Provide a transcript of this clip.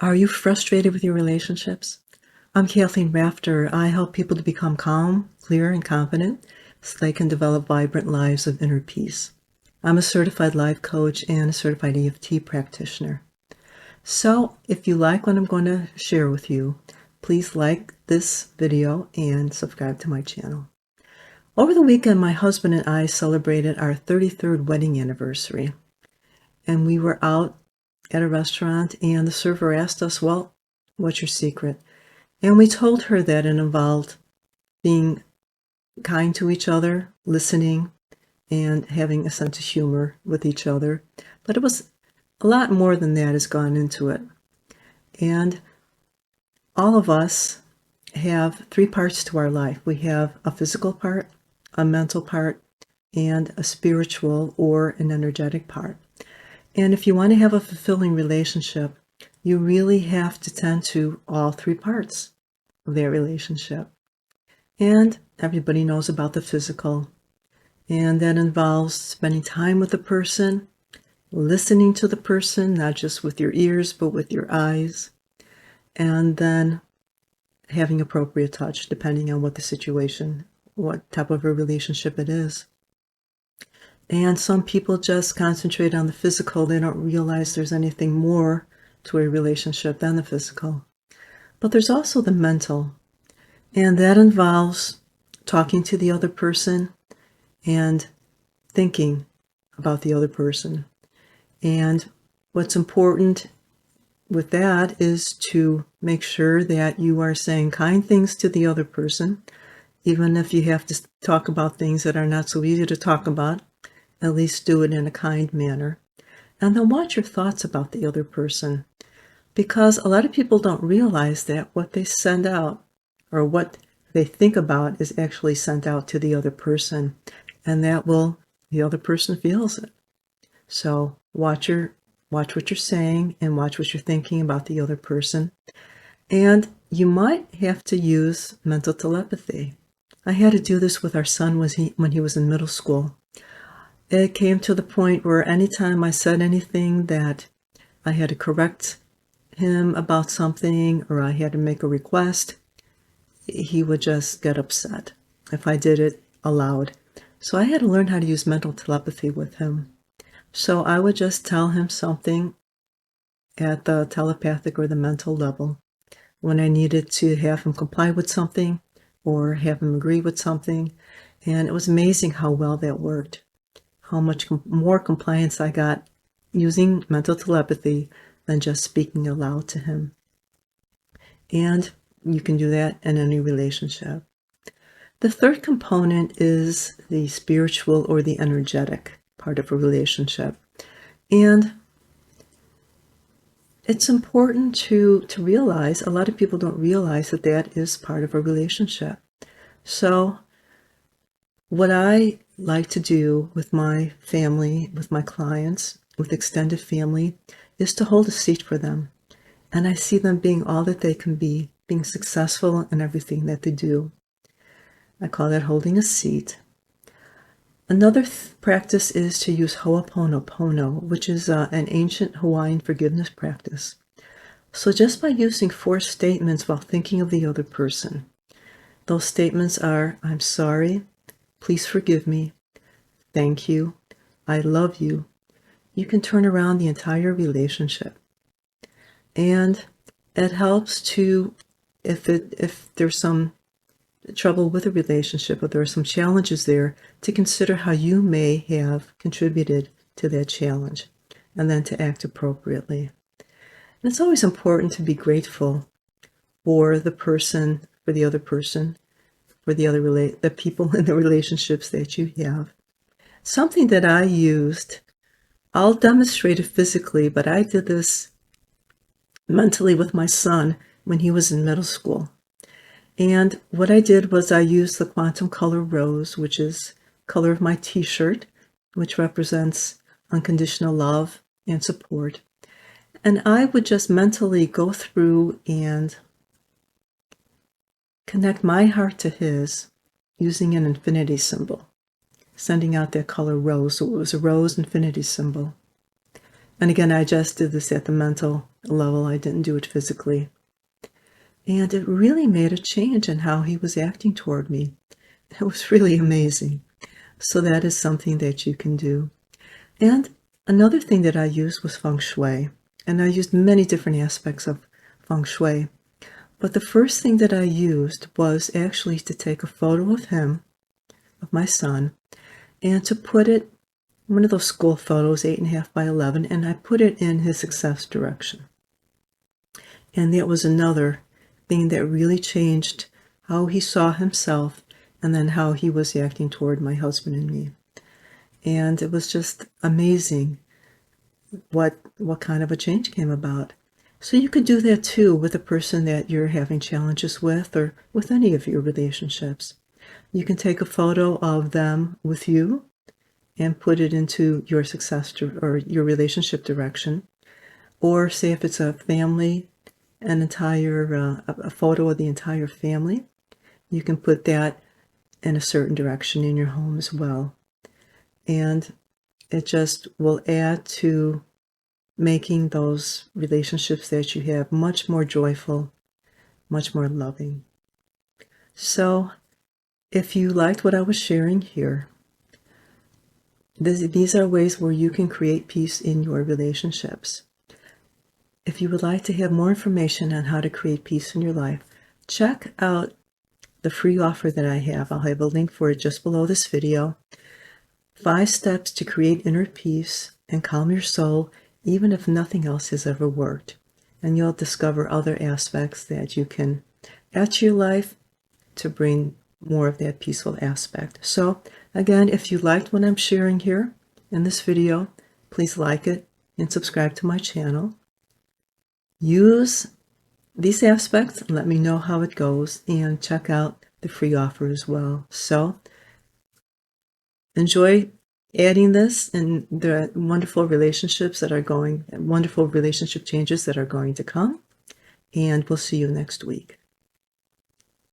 Are you frustrated with your relationships? I'm Kathleen Rafter. I help people to become calm, clear, and confident so they can develop vibrant lives of inner peace. I'm a certified life coach and a certified EFT practitioner. So if you like what I'm going to share with you, please like this video and subscribe to my channel. Over the weekend, my husband and I celebrated our 33rd wedding anniversary. And we were out at a restaurant, and the server asked us, well, what's your secret? And we told her that it involved being kind to each other, listening, and having a sense of humor with each other. But it was a lot more than that has gone into it. And all of us have three parts to our life. We have a physical part, a mental part, and a spiritual or an energetic part. And if you want to have a fulfilling relationship, you really have to tend to all three parts of that relationship. And everybody knows about the physical. And that involves spending time with the person, listening to the person, not just with your ears, but with your eyes, and then having appropriate touch, depending on what the situation, what type of a relationship it is. And some people just concentrate on the physical. They don't realize there's anything more to a relationship than the physical. But there's also the mental. And that involves talking to the other person and thinking about the other person. And what's important with that is to make sure that you are saying kind things to the other person, even if you have to talk about things that are not so easy to talk about. At least do it in a kind manner. And then watch your thoughts about the other person. Because a lot of people don't realize that what they send out or what they think about is actually sent out to the other person. And the other person feels it. So watch what you're saying and watch what you're thinking about the other person. And you might have to use mental telepathy. I had to do this with our son when he was in middle school. It came to the point where anytime I said anything that I had to correct him about something or I had to make a request, he would just get upset if I did it aloud. So I had to learn how to use mental telepathy with him. So I would just tell him something at the telepathic or the mental level when I needed to have him comply with something or have him agree with something. And it was amazing how well that worked. How much more compliance I got using mental telepathy than just speaking aloud to him. And you can do that in any relationship. The third component is the spiritual or the energetic part of a relationship. And it's important to realize, a lot of people don't realize that that is part of a relationship. So what I like to do with my family, with my clients, with extended family, is to hold a seat for them. And I see them being all that they can be, being successful in everything that they do. I call that holding a seat. Another practice is to use Ho'oponopono, which is an ancient Hawaiian forgiveness practice. So just by using 4 statements while thinking of the other person, those statements are, I'm sorry, please forgive me, thank you, I love you. You can turn around the entire relationship. And it helps to, if there's some trouble with a relationship or there are some challenges there, to consider how you may have contributed to that challenge and then to act appropriately. And it's always important to be grateful for the person, for the other person, for the people in the relationships that you have. Something that I used, I'll demonstrate it physically, but I did this mentally with my son when he was in middle school. And what I did was I used the quantum color rose, which is color of my t-shirt, which represents unconditional love and support. And I would just mentally go through and connect my heart to his using an infinity symbol, sending out that color rose. So it was a rose infinity symbol. And again, I just did this at the mental level. I didn't do it physically. And it really made a change in how he was acting toward me. It was really amazing. So that is something that you can do. And another thing that I used was feng shui. And I used many different aspects of feng shui. But the first thing that I used was actually to take a photo of him, of my son, and to put it, one of those school photos, 8.5 by 11, and I put it in his success direction. And that was another thing that really changed how he saw himself and then how he was acting toward my husband and me. And it was just amazing what kind of a change came about. So you could do that too with a person that you're having challenges with, or with any of your relationships. You can take a photo of them with you and put it into your success or your relationship direction. Or say if it's a family, an entire a photo of the entire family, you can put that in a certain direction in your home as well. And it just will add to making those relationships that you have much more joyful, much more loving. So if you liked what I was sharing here, these are ways where you can create peace in your relationships. If you would like to have more information on how to create peace in your life, check out the free offer that I have. I'll have a link for it just below this video. 5 steps to create inner peace and calm your soul, even if nothing else has ever worked. And you'll discover other aspects that you can add to your life to bring more of that peaceful aspect. So again, if you liked what I'm sharing here in this video, please like it and subscribe to my channel. Use these aspects and let me know how it goes, and check out the free offer as well. So enjoy adding this and the wonderful relationships that are wonderful relationship changes that are going to come. And we'll see you next week.